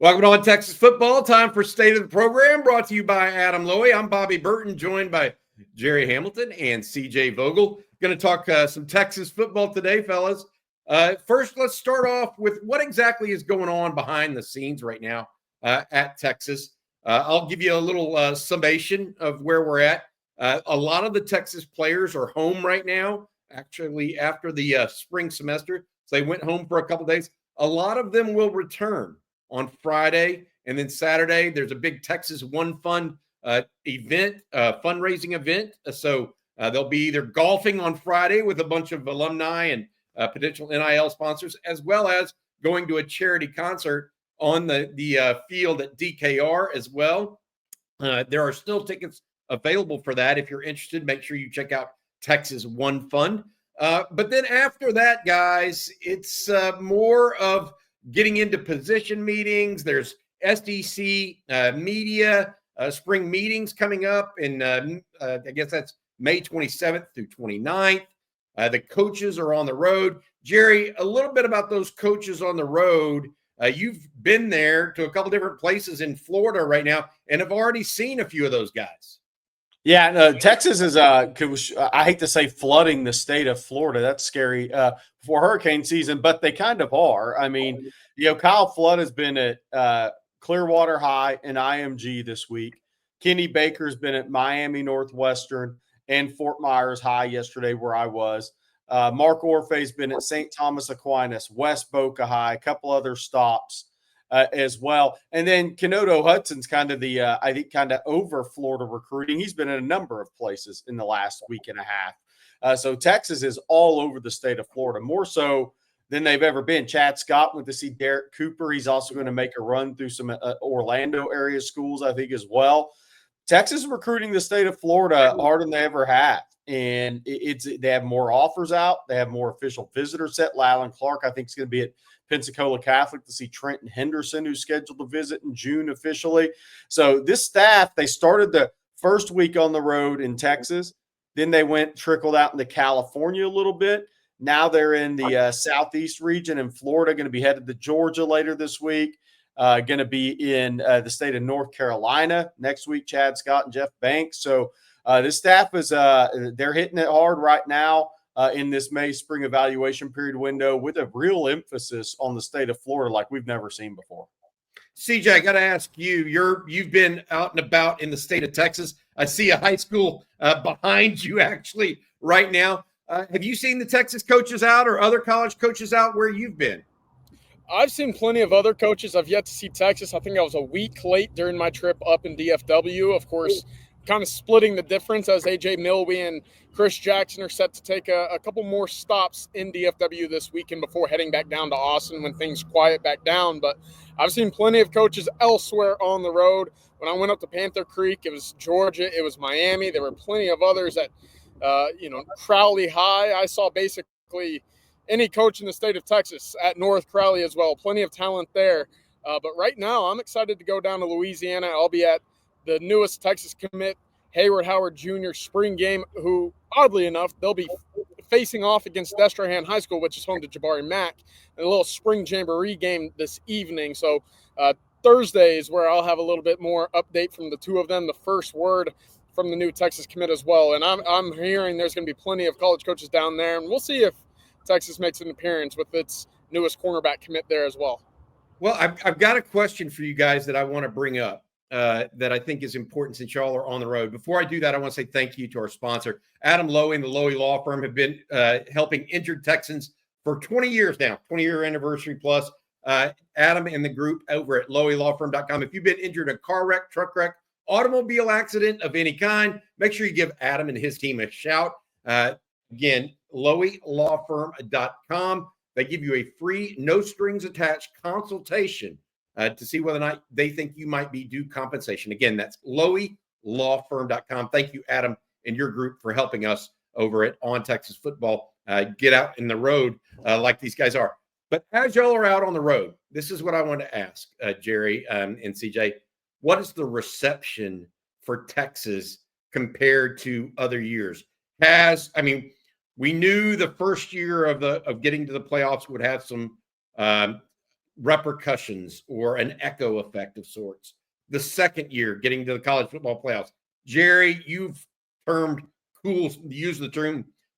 Welcome on Texas football. Time for State of the Program, brought to you by Adam Lowy. I'm Bobby Burton, joined by Gerry Hamilton and CJ Vogel. Going to talk some Texas football today, fellas. First, let's start off with what exactly is going on behind the scenes right now at Texas. I'll give you a little summation of where we're at. A lot of the Texas players are home right now, actually, after the spring semester. So they went home for a couple days. A lot of them will return on Friday, and then Saturday there's a big Texas One Fund event, fundraising event. So they'll be either golfing on Friday with a bunch of alumni and potential NIL sponsors, as well as going to a charity concert on the field at DKR as well. There are still tickets available for that. If you're interested, make sure you check out Texas One Fund. But then after that, guys, it's more of getting into position meetings. There's SDC media spring meetings coming up, and I guess that's May 27th through 29th. The coaches are on the road. Gerry, a little bit about those coaches on the road. You've been there to a couple different places in Florida right now and have already seen a few of those guys. Yeah, Texas is, I hate to say flooding the state of Florida. That's scary for hurricane season, but they kind of are. I mean, Kyle Flood has been at Clearwater High and IMG this week. Kenny Baker's been at Miami Northwestern and Fort Myers High yesterday where I was. Mark Orfe's been at St. Thomas Aquinas, West Boca High, a couple other stops. As well. And then Kenodo Hudson's kind of the, I think, kind of over Florida recruiting. He's been in a number of places in the last week and a half. So Texas is all over the state of Florida, more so than they've ever been. Chad Scott went to see Derek Cooper. He's also going to make a run through some Orlando area schools, I think, as well. Texas is recruiting the state of Florida harder than they ever have. And they have more offers out. They have more official visitors set. Lylan Clark, I think, is going to be at Pensacola Catholic to see Trenton Henderson, who's scheduled to visit in June officially. So this staff, they started the first week on the road in Texas. Then they trickled out into California a little bit. Now they're in the southeast region in Florida, going to be headed to Georgia later this week. Going to be in the state of North Carolina next week, Chad Scott and Jeff Banks. So this staff is they're hitting it hard right now. In this May spring evaluation period window with a real emphasis on the state of Florida like we've never seen before. CJ, I got to ask you, you've been out and about in the state of Texas. I see a high school behind you actually right now. Have you seen the Texas coaches out or other college coaches out where you've been? I've seen plenty of other coaches. I've yet to see Texas. I think I was a week late during my trip up in DFW. Of course, kind of splitting the difference as A.J. Milby and Chris Jackson are set to take a couple more stops in DFW this weekend before heading back down to Austin when things quiet back down. But I've seen plenty of coaches elsewhere on the road. When I went up to Panther Creek, it was Georgia, it was Miami. There were plenty of others at, Crowley High. I saw basically any coach in the state of Texas at North Crowley as well. Plenty of talent there. But right now, I'm excited to go down to Louisiana. I'll be at the newest Texas commit, Hayward Howard Jr. spring game, who, oddly enough, they'll be facing off against Destrehan High School, which is home to Jabari Mack, in a little spring jamboree game this evening. So Thursday is where I'll have a little bit more update from the two of them, the first word from the new Texas commit as well. And I'm hearing there's going to be plenty of college coaches down there, and we'll see if Texas makes an appearance with its newest cornerback commit there as well. Well, I've got a question for you guys that I want to bring up. That I think is important since y'all are on the road. Before I do that, I want to say thank you to our sponsor. Adam Lowy and the Lowy Law Firm have been helping injured Texans for 20 years now, 20-year anniversary plus. Adam and the group over at LowyLawFirm.com. If you've been injured in a car wreck, truck wreck, automobile accident of any kind, make sure you give Adam and his team a shout. Again, LowyLawFirm.com. They give you a free, no strings attached consultation to see whether or not they think you might be due compensation. Again, that's LowyLawFirm.com. Thank you, Adam, and your group for helping us over at On Texas Football get out in the road like these guys are. But as y'all are out on the road, this is what I want to ask, Gerry and CJ. What is the reception for Texas compared to other years? We knew the first year of getting to the playoffs would have some repercussions or an echo effect of sorts. The second year, getting to the college football playoffs. Gerry, you've used the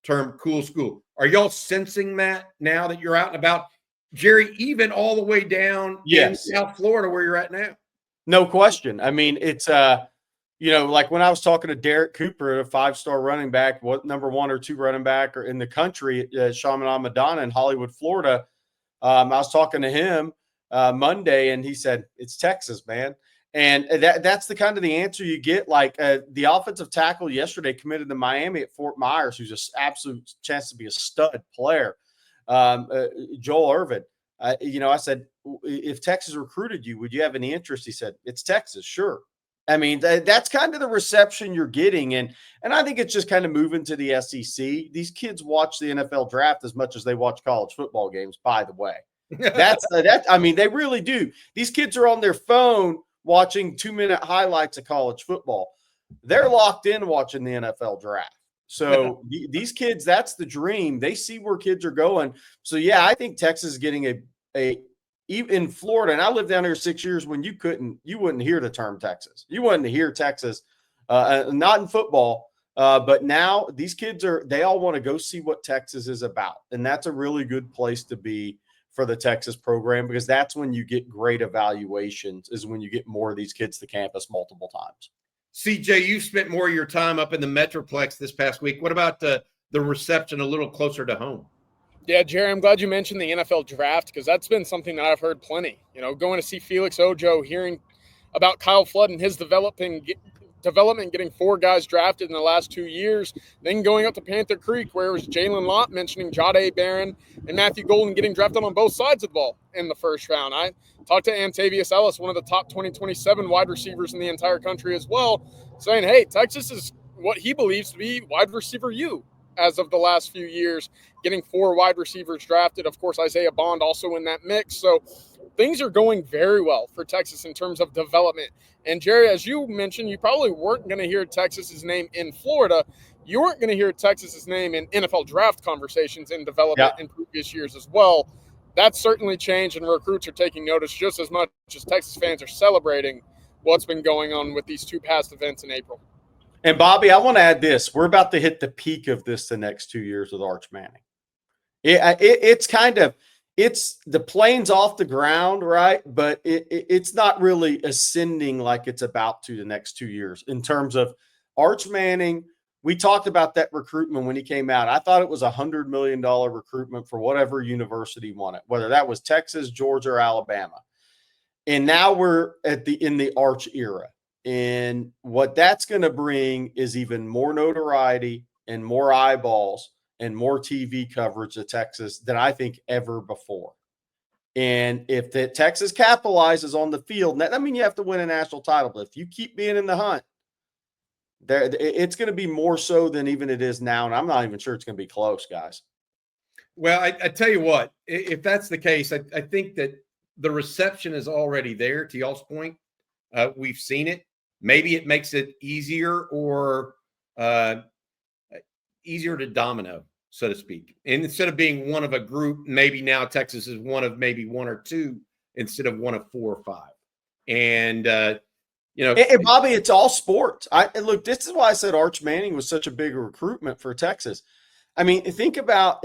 term cool school. Are y'all sensing that now that you're out and about? Gerry, even all the way down in South Florida where you're at now? No question. I mean, it's like when I was talking to Derek Cooper, a 5-star running back, what number 1 or 2 running back or in the country, Chaminade Madonna in Hollywood, Florida. I was talking to him Monday, and he said, it's Texas, man. And that's the kind of the answer you get. Like the offensive tackle yesterday committed to Miami at Fort Myers, who's an absolute chance to be a stud player, Joel Irvin. I said, if Texas recruited you, would you have any interest? He said, it's Texas, sure. I mean, that's kind of the reception you're getting. And I think it's just kind of moving to the SEC. These kids watch the NFL draft as much as they watch college football games, by the way. I mean, they really do. These kids are on their phone watching 2-minute highlights of college football. They're locked in watching the NFL draft. So these kids, that's the dream. They see where kids are going. So, yeah, I think Texas is getting in Florida, and I lived down here 6 years when you wouldn't hear the term Texas. You wouldn't hear Texas, not in football. But now these kids they all want to go see what Texas is about. And that's a really good place to be for the Texas program, because that's when you get great evaluations, is when you get more of these kids to campus multiple times. CJ, you spent more of your time up in the Metroplex this past week. What about the reception a little closer to home? Yeah, Gerry, I'm glad you mentioned the NFL draft, because that's been something that I've heard plenty. Going to see Felix Ojo, hearing about Kyle Flood and his development, getting 4 guys drafted in the last 2 years, then going up to Panther Creek, where it was Jalen Lott mentioning Jahdae Barron and Matthew Golden getting drafted on both sides of the ball in the first round. I talked to Antavius Ellis, one of the top 2027 wide receivers in the entire country as well, saying, hey, Texas is what he believes to be wide receiver U as of the last few years, getting 4 wide receivers drafted. Of course, Isaiah Bond also in that mix. So things are going very well for Texas in terms of development. And Gerry, as you mentioned, you probably weren't going to hear Texas's name in Florida. You weren't going to hear Texas's name in NFL draft conversations in development in previous years as well. That's certainly changed, and recruits are taking notice just as much as Texas fans are celebrating what's been going on with these 2 past events in April. And Bobby, I want to add this. We're about to hit the peak of this the next 2 years with Arch Manning. It's the plane's off the ground, right? But it's not really ascending like it's about to the next 2 years in terms of Arch Manning. We talked about that recruitment when he came out. I thought it was $100 million recruitment for whatever university wanted, whether that was Texas, Georgia, or Alabama. And now we're in the Arch era. And what that's going to bring is even more notoriety and more eyeballs and more TV coverage of Texas than I think ever before. And if Texas capitalizes on the field, that means you have to win a national title. But if you keep being in the hunt, it's going to be more so than even it is now. And I'm not even sure it's going to be close, guys. Well, I tell you what, if that's the case, I think that the reception is already there, to y'all's point. We've seen it. Maybe it makes it easier or easier to domino, so to speak. And instead of being one of a group, maybe now Texas is one of maybe 1 or 2 instead of one of 4 or 5. And, and Bobby, it's all sports. Look, this is why I said Arch Manning was such a big recruitment for Texas. I mean, think about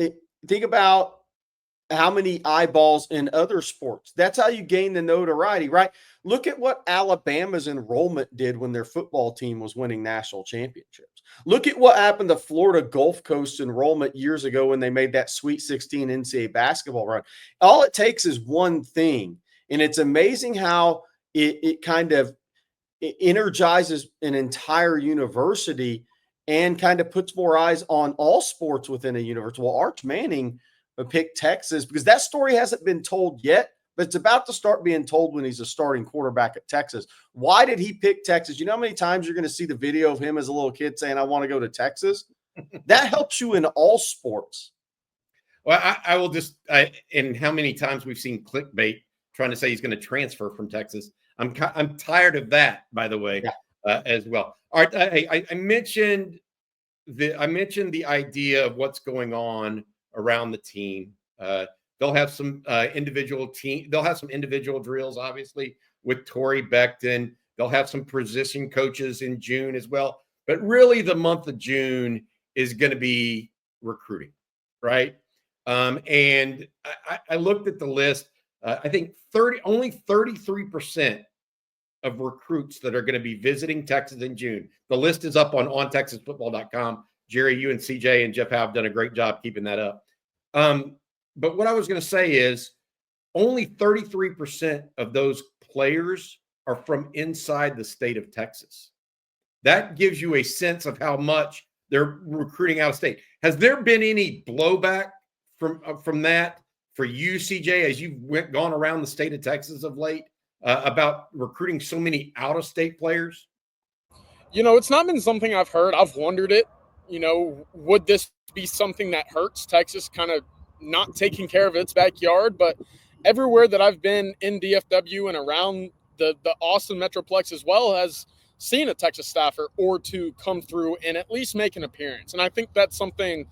how many eyeballs in other sports. That's how you gain the notoriety, right? Look at what Alabama's enrollment did when their football team was winning national championships. Look at what happened to Florida Gulf Coast enrollment years ago when they made that Sweet 16 NCAA basketball run. All it takes is one thing, and it's amazing how it kind of energizes an entire university and kind of puts more eyes on all sports within a university. Well, Arch Manning picked Texas because that story hasn't been told yet, but it's about to start being told when he's a starting quarterback at Texas. Why did he pick Texas? You know how many times you're going to see the video of him as a little kid saying, I want to go to Texas? That helps you in all sports. Well, I will just and how many times we've seen clickbait trying to say he's going to transfer from Texas. I'm tired of that, by the way, as well. All right, I mentioned the idea of what's going on around the team. They'll have some individual drills, obviously, with Torrey Beckton. They'll have some position coaches in June as well. But really, the month of June is going to be recruiting, right? And I looked at the list. I think only 33% of recruits that are going to be visiting Texas in June. The list is up on ontexasfootball.com. Gerry, you and CJ and Jeff have done a great job keeping that up. But what I was going to say is only 33% of those players are from inside the state of Texas. That gives you a sense of how much they're recruiting out of state. Has there been any blowback from that for you, CJ, as you've gone around the state of Texas of late about recruiting so many out-of-state players? It's not been something I've heard. I've wondered it. Would this be something that hurts Texas kind of not taking care of its backyard? But everywhere that I've been in DFW and around the Austin Metroplex as well has seen a Texas staffer or two come through and at least make an appearance. And I think that's something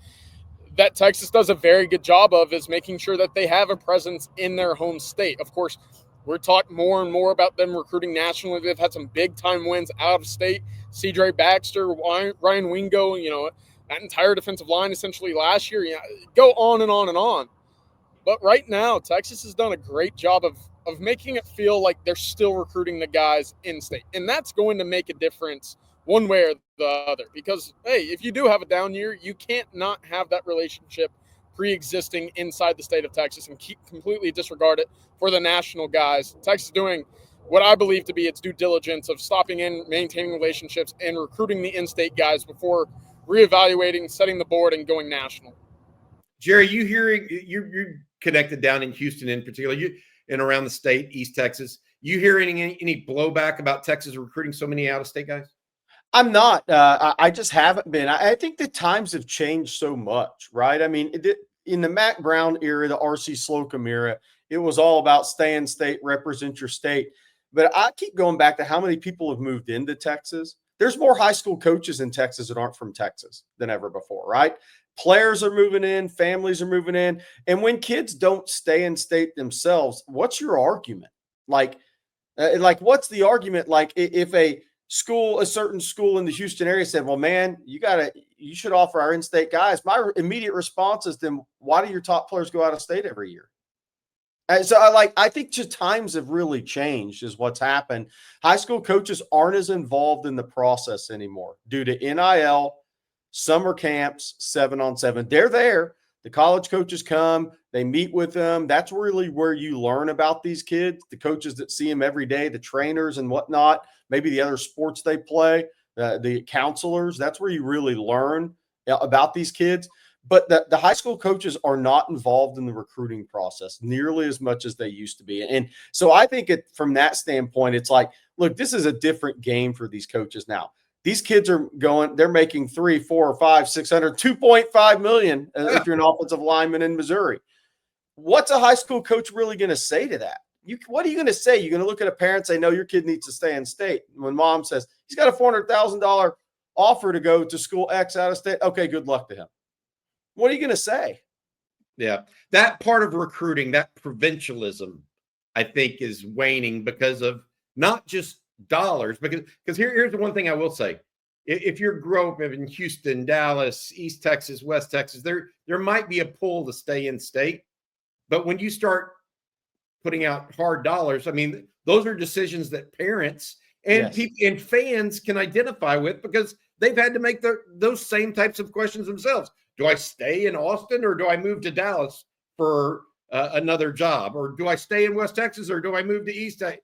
that Texas does a very good job of, is making sure that they have a presence in their home state. Of course, we're talking more and more about them recruiting nationally. They've had some big-time wins out of state. CJ Baxter, Ryan Wingo, that entire defensive line essentially last year. Go on and on and on. But right now, Texas has done a great job of making it feel like they're still recruiting the guys in-state. And that's going to make a difference one way or the other. Because, hey, if you do have a down year, you can't not have that relationship pre-existing inside the state of Texas and completely disregard it for the national guys. Texas doing what I believe to be its due diligence of stopping in, maintaining relationships, and recruiting the in-state guys before reevaluating, setting the board, and going national. Gerry, you're connected down in Houston in particular, and around the state, East Texas. You hearing any blowback about Texas recruiting so many out-of-state guys? I'm not. I just haven't been. I think the times have changed so much, right? I mean, in the Mac Brown era, the R.C. Slocum era, it was all about stay in state, represent your state. But I keep going back to how many people have moved into Texas. There's more high school coaches in Texas that aren't from Texas than ever before, right? Players are moving in, families are moving in. And when kids don't stay in state themselves, what's your argument? Like what's the argument? Like if a certain school in the Houston area said, well, man, you should offer our in-state guys. My immediate response is, then why do your top players go out of state every year? And so I think just times have really changed is what's happened. High school coaches aren't as involved in the process anymore due to NIL, summer camps, 7-on-7. They're there. The college coaches come, they meet with them. That's really where you learn about these kids, the coaches that see them every day, the trainers and whatnot, maybe the other sports they play, the counselors. That's where you really learn about these kids. But the high school coaches are not involved in the recruiting process nearly as much as they used to be. And so I think from that standpoint, it's like, look, this is a different game for these coaches now. These kids are they're making 3, 4, 5, 600, 2.5 million if you're an offensive lineman in Missouri. What's a high school coach really going to say to that? What are you going to say? You're going to look at a parent and say, no, your kid needs to stay in state. When mom says he's got a $400,000 offer to go to school X out of state. Okay, good luck to him. What are you going to say? Yeah, that part of recruiting, that provincialism, I think is waning because of not just dollars, because here's the one thing I will say. If you're grow up in Houston, Dallas, East Texas, West Texas, there might be a pull to stay in state. But when you start putting out hard dollars, I mean, those are decisions that parents and people and fans can identify with because they've had to make those same types of questions themselves. Do I stay in Austin or do I move to Dallas for another job? Or do I stay in West Texas or do I move to East Texas?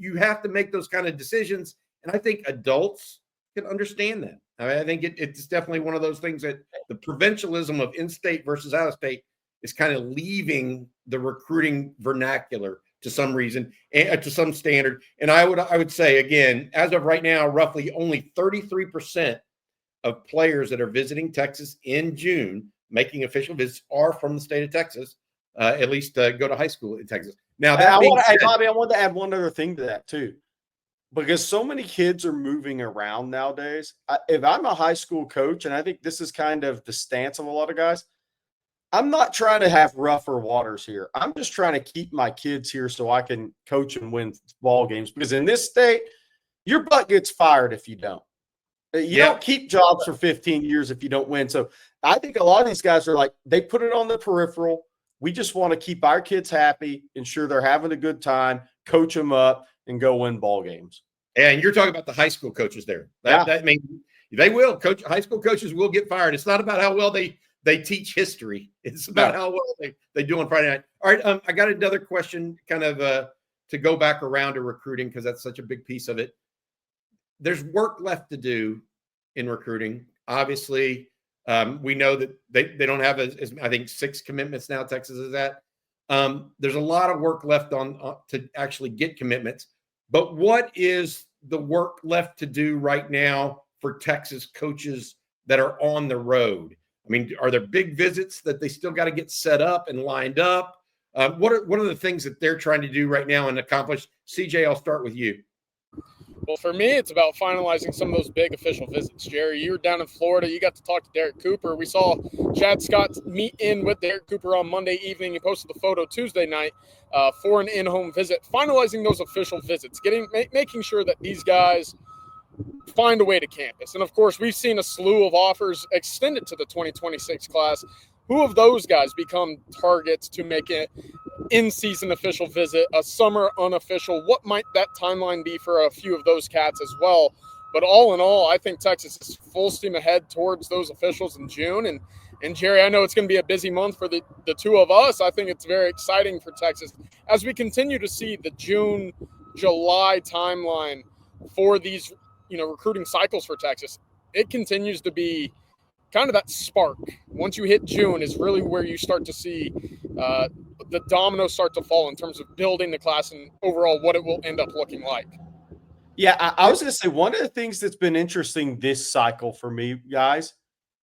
You have to make those kind of decisions. And I think adults can understand that. I think it's definitely one of those things that the provincialism of in-state versus out-of-state is kind of leaving the recruiting vernacular to some reason, and to some standard. And I would say, again, as of right now, roughly only 33% of players that are visiting Texas in June, making official visits, are from the state of Texas, at least go to high school in Texas. Now, Bobby, I want to add one other thing to that too, because so many kids are moving around nowadays. If I'm a high school coach, and I think this is kind of the stance of a lot of guys, I'm not trying to have rougher waters here. I'm just trying to keep my kids here so I can coach and win ball games. Because in this state, your butt gets fired if you don't. You don't keep jobs for 15 years if you don't win. So I think a lot of these guys are like, they put it on the peripheral. We just want to keep our kids happy, ensure they're having a good time, coach them up, and go win ball games. And you're talking about the high school coaches there. That means they will coach. High school coaches will get fired. It's not about how well they teach history. It's about how well they do on Friday night. All right, I got another question, kind of to go back around to recruiting because that's such a big piece of it. There's work left to do in recruiting. Obviously, we know that they don't have as I think 6 commitments now. Texas is at. There's a lot of work left on to actually get commitments. But what is the work left to do right now for Texas coaches that are on the road? I mean, are there big visits that they still got to get set up and lined up? What are the things that they're trying to do right now and accomplish? CJ, I'll start with you. Well, for me, it's about finalizing some of those big official visits. Gerry, you were down in Florida. You got to talk to Derek Cooper. We saw Chad Scott meet in with Derek Cooper on Monday evening. He posted the photo Tuesday night for an in-home visit. Finalizing those official visits, making sure that these guys find a way to campus. And, of course, we've seen a slew of offers extended to the 2026 class. Who of those guys become targets to make it in-season official visit, a summer unofficial? What might that timeline be for a few of those cats as well? But all in all, I think Texas is full steam ahead towards those officials in June. And Gerry, I know it's going to be a busy month for the two of us. I think it's very exciting for Texas as we continue to see the June, July timeline for these, recruiting cycles for Texas. It continues to be kind of that spark. Once you hit June is really where you start to see the dominoes start to fall in terms of building the class and overall what it will end up looking like. Yeah, I was going to say one of the things that's been interesting this cycle for me, guys,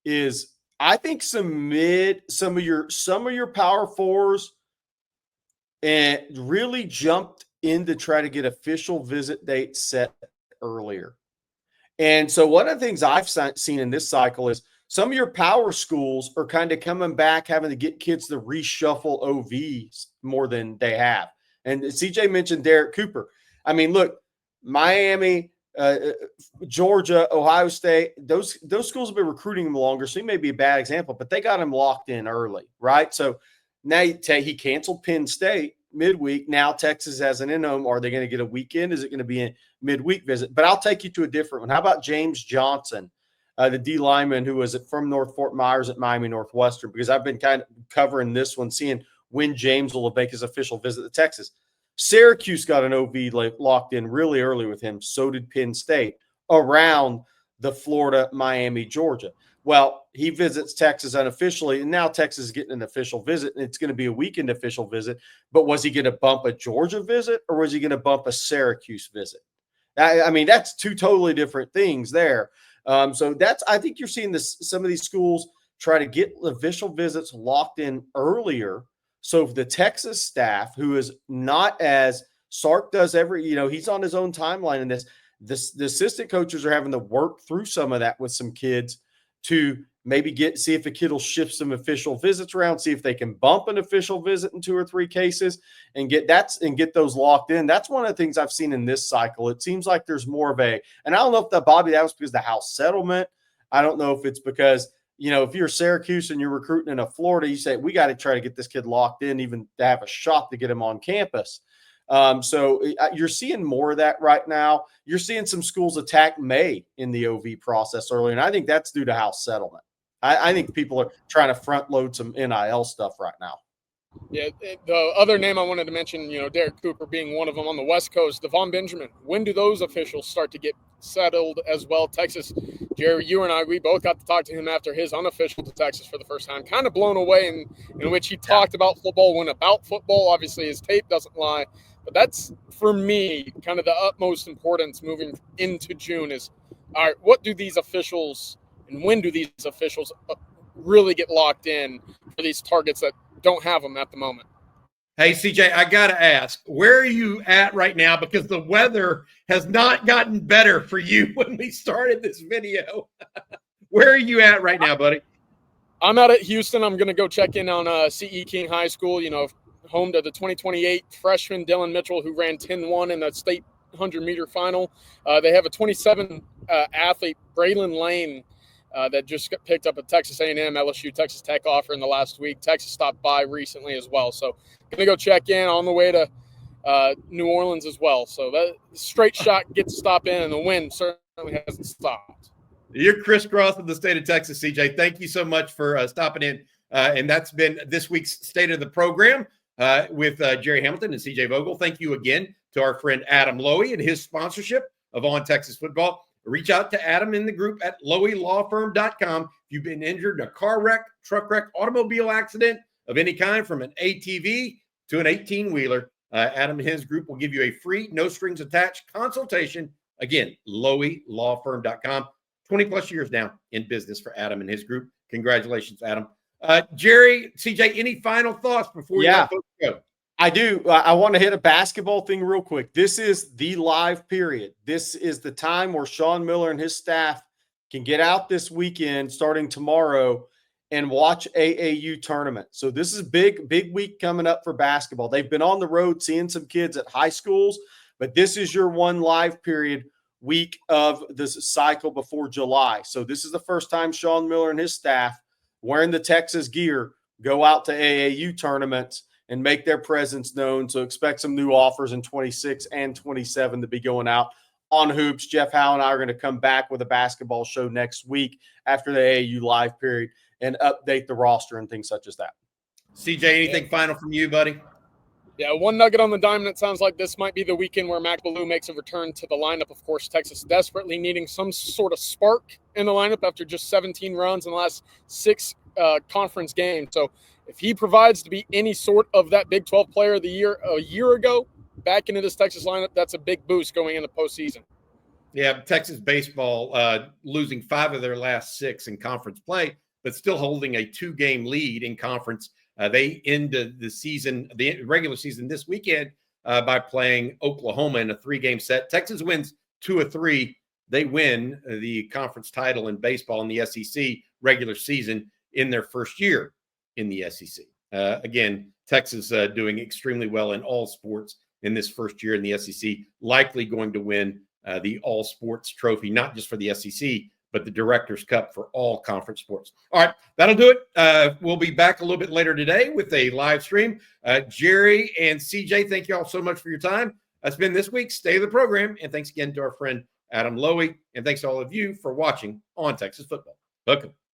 is I think some of your power fours and really jumped in to try to get official visit dates set earlier. And so one of the things I've seen in this cycle is some of your power schools are kind of coming back, having to get kids to reshuffle OVs more than they have. And CJ mentioned Derek Cooper. I mean, look, Miami, Georgia, Ohio State, those schools have been recruiting him longer, so he may be a bad example, but they got him locked in early, right? So now he canceled Penn State midweek. Now Texas has an in-home. Are they going to get a weekend? Is it going to be a midweek visit? But I'll take you to a different one. How about James Johnson? The D lineman who was from North Fort Myers at Miami Northwestern, because I've been kind of covering this one, seeing when James will make his official visit to Texas. Syracuse got an OV locked in really early with him. So did Penn State around the Florida, Miami, Georgia. Well, he visits Texas unofficially, and now Texas is getting an official visit, and it's going to be a weekend official visit. But was he going to bump a Georgia visit, or was he going to bump a Syracuse visit? I mean, that's two totally different things there. So I think you're seeing some of these schools try to get official visits locked in earlier. So the Texas staff, who is not as Sark does he's on his own timeline in this. The assistant coaches are having to work through some of that with some kids to maybe see if a kid will shift some official visits around, see if they can bump an official visit in 2 or 3 cases and get those locked in. That's one of the things I've seen in this cycle. It seems like there's more of and I don't know if that was because of the house settlement. I don't know if it's because, if you're Syracuse and you're recruiting in Florida, you say, we got to try to get this kid locked in, even to have a shot to get him on campus. So you're seeing more of that right now. You're seeing some schools attack May in the OV process early, and I think that's due to house settlement. I think people are trying to front load some NIL stuff right now. Yeah, the other name I wanted to mention, Derek Cooper being one of them on the West Coast, Devon Benjamin. When do those officials start to get settled as well? Texas, Gerry, you and I, we both got to talk to him after his unofficial to Texas for the first time. Kind of blown away in which he talked about football, went about football. Obviously, his tape doesn't lie. But that's, for me, kind of the utmost importance moving into June is, all right, what do these officials and when do these officials really get locked in for these targets that don't have them at the moment? Hey, CJ, I got to ask, where are you at right now? Because the weather has not gotten better for you when we started this video. Where are you at right now, buddy? I'm out at Houston. I'm going to go check in on C.E. King High School, home to the 2028 freshman Dylan Mitchell, who ran 10-1 in the state 100-meter final. They have a 27 athlete, Braylon Lane, that just got picked up at Texas A&M, LSU, Texas Tech offer in the last week. Texas stopped by recently as well. So going to go check in on the way to New Orleans as well. So that straight shot gets to stop in, and the wind certainly hasn't stopped. You're crisscrossing the state of Texas, CJ. Thank you so much for stopping in. And that's been this week's State of the Program with Gerry Hamilton and CJ Vogel. Thank you again to our friend Adam Lowy and his sponsorship of On Texas Football. Reach out to Adam in the group at loweylawfirm.com. If you've been injured in a car wreck, truck wreck, automobile accident of any kind, from an ATV to an 18-wheeler, Adam and his group will give you a free, no strings attached consultation. Again, loweylawfirm.com. 20-plus years now in business for Adam and his group. Congratulations, Adam. Gerry, CJ, any final thoughts before you let folks go? I do. I want to hit a basketball thing real quick. This is the live period. This is the time where Sean Miller and his staff can get out this weekend, starting tomorrow, and watch AAU tournament. So this is big week coming up for basketball. They've been on the road seeing some kids at high schools, but this is your one live period week of this cycle before July. So this is the first time Sean Miller and his staff, wearing the Texas gear, go out to AAU tournaments and make their presence known. So expect some new offers in 26 and 27 to be going out on hoops. Jeff Howe and I are going to come back with a basketball show next week after the AAU live period and update the roster and things such as that. CJ, anything final from you, buddy? Yeah, one nugget on the diamond. It sounds like this might be the weekend where Mac Ballou makes a return to the lineup. Of course, Texas desperately needing some sort of spark in the lineup after just 17 runs in the last 6 conference games. So if he provides to be any sort of that Big 12 player of the year a year ago back into this Texas lineup, that's a big boost going into postseason. Yeah, Texas baseball losing 5 of their last 6 in conference play, but still holding a 2-game lead in conference. They ended the season, the regular season this weekend by playing Oklahoma in a 3-game set. Texas wins 2 of 3. They win the conference title in baseball in the SEC regular season in their first year in the SEC. Again, Texas doing extremely well in all sports in this first year in the SEC, likely going to win the all sports trophy, not just for the SEC, but the Director's Cup for all conference sports. All right, that'll do it. We'll be back a little bit later today with a live stream. Gerry and CJ, thank you all so much for your time. That's been this week's State of the Program, and thanks again to our friend Adam Lowy, and thanks to all of you for watching On Texas Football. Welcome.